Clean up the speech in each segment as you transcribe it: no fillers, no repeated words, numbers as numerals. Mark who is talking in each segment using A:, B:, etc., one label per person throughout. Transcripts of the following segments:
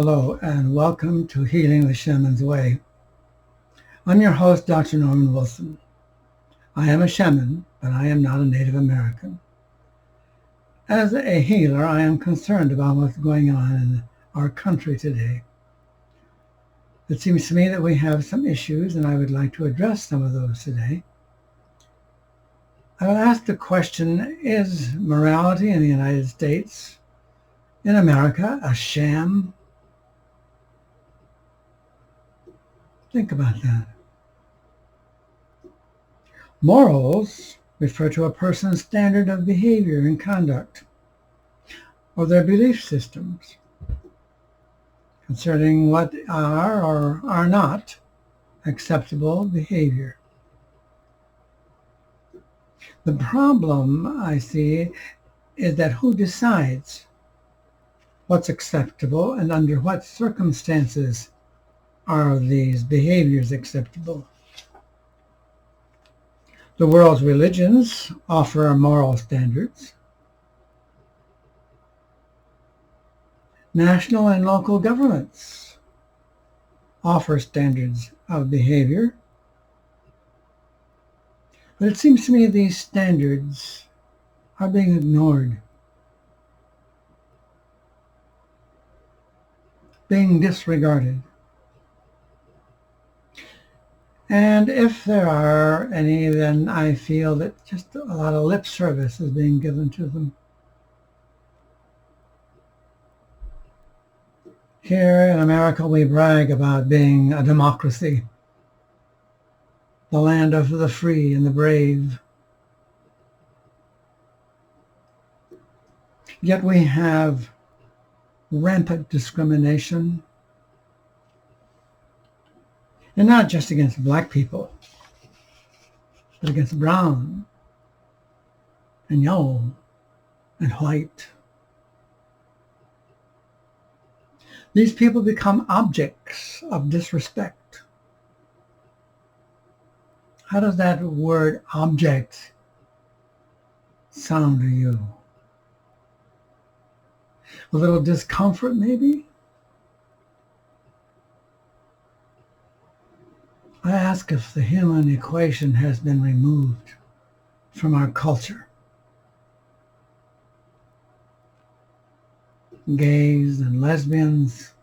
A: Hello and welcome to Healing the Shaman's Way. I'm your host, Dr. Norman Wilson. I am a shaman, but I am not a Native American. As a healer, I am concerned about what's going on in our country today. It seems to me that we have some issues, and I would like to address some of those today. I will ask the question, is morality in the United States, in America, a sham? Think about that. Morals refer to a person's standard of behavior and conduct, or their belief systems concerning what are or are not acceptable behavior. The problem, I see, is that who decides what's acceptable and under what circumstances are these behaviors acceptable? The world's religions offer moral standards. National and local governments offer standards of behavior. But it seems to me these standards are being ignored, being disregarded. And if there are any, then I feel that just a lot of lip service is being given to them. Here in America, we brag about being a democracy, the land of the free and the brave. Yet we have rampant discrimination, and not just against black people, but against brown and yellow and white. These people become objects of disrespect. How does that word object sound to you? A little discomfort, maybe? I ask if the human equation has been removed from our culture. Gays and lesbians,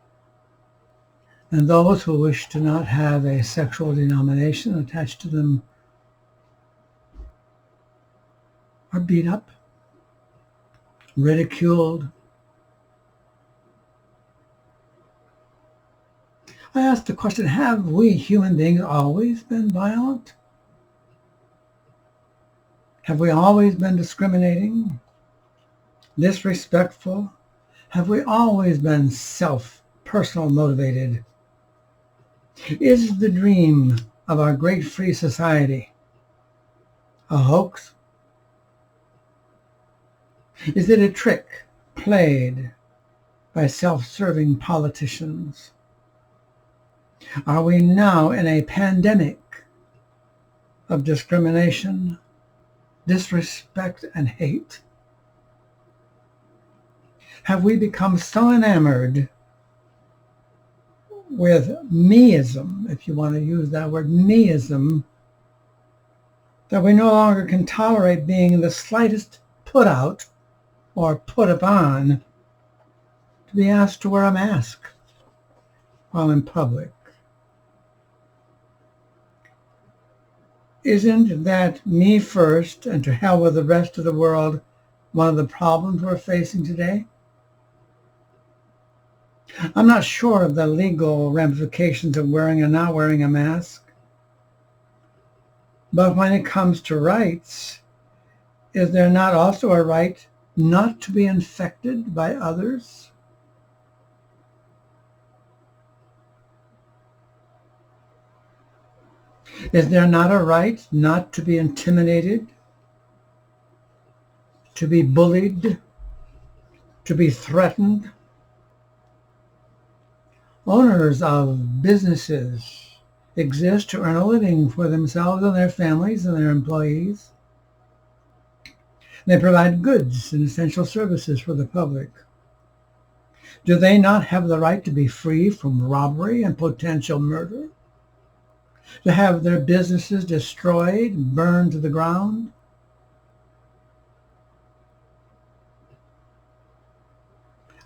A: and those who wish to not have a sexual denomination attached to them are beat up, ridiculed. I ask the question, have we human beings always been violent? Have we always been discriminating, disrespectful? Have we always been personal motivated? Is the dream of our great free society a hoax? Is it a trick played by self-serving politicians? Are we now in a pandemic of discrimination, disrespect, and hate? Have we become so enamored with meism, if you want to use that word, meism, that we no longer can tolerate being the slightest put out or put upon to be asked to wear a mask while in public? Isn't that me first and to hell with the rest of the world one of the problems we're facing today? I'm not sure of the legal ramifications of wearing or not wearing a mask. But when it comes to rights, is there not also a right not to be infected by others? Is there not a right not to be intimidated, to be bullied, to be threatened? Owners of businesses exist to earn a living for themselves and their families and their employees. They provide goods and essential services for the public. Do they not have the right to be free from robbery and potential murder? To have their businesses destroyed, burned to the ground?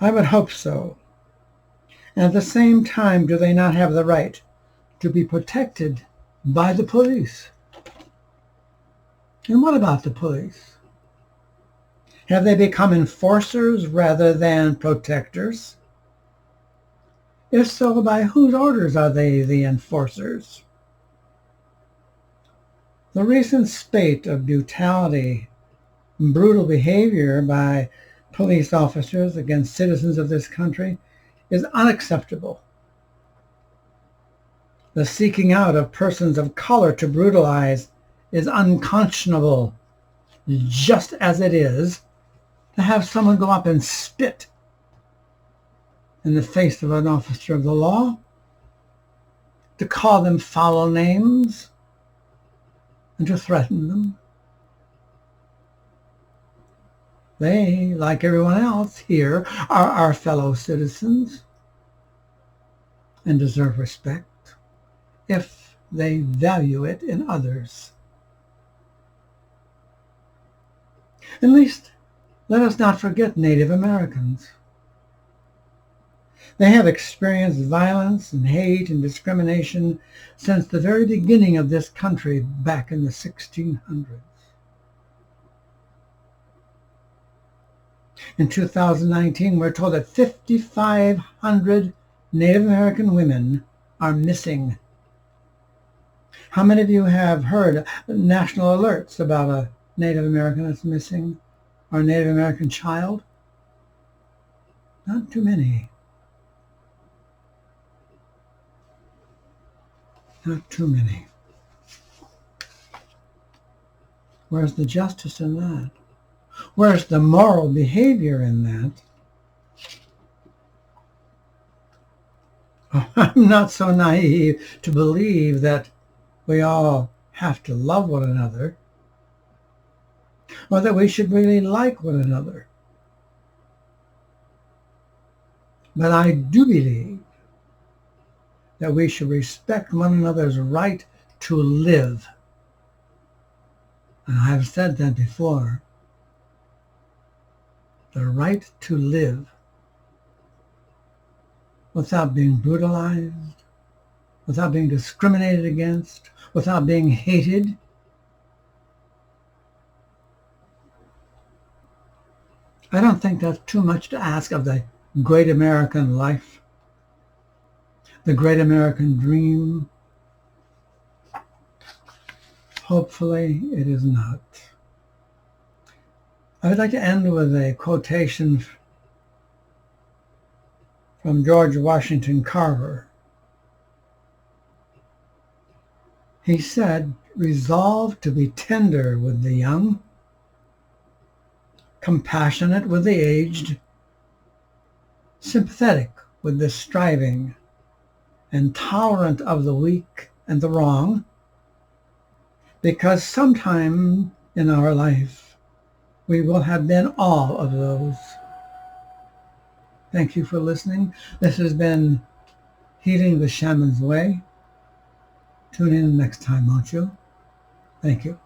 A: I would hope so. And at the same time, do they not have the right to be protected by the police? And what about the police? Have they become enforcers rather than protectors? If so, by whose orders are they the enforcers? The recent spate of brutality and brutal behavior by police officers against citizens of this country is unacceptable. The seeking out of persons of color to brutalize is unconscionable, just as it is to have someone go up and spit in the face of an officer of the law, to call them foul names, and to threaten them. They, like everyone else here, are our fellow citizens and deserve respect if they value it in others. At least, let us not forget Native Americans. They have experienced violence and hate and discrimination since the very beginning of this country back in the 1600s. In 2019, we're told that 5,500 Native American women are missing. How many of you have heard national alerts about a Native American that's missing or a Native American child? Not too many. Not too many. Where's the justice in that? Where's the moral behavior in that? Oh, I'm not so naive to believe that we all have to love one another, or that we should really like one another. But I do believe that we should respect one another's right to live. And I've said that before. The right to live without being brutalized, without being discriminated against, without being hated. I don't think that's too much to ask of the great American life, the great American dream. Hopefully it is not. I would like to end with a quotation from George Washington Carver. He said, "Resolve to be tender with the young, compassionate with the aged, sympathetic with the striving, and tolerant of the weak and the wrong, because sometime in our life we will have been all of those." Thank you for listening. This has been Healing the Shaman's Way. Tune in next time, won't you? Thank you.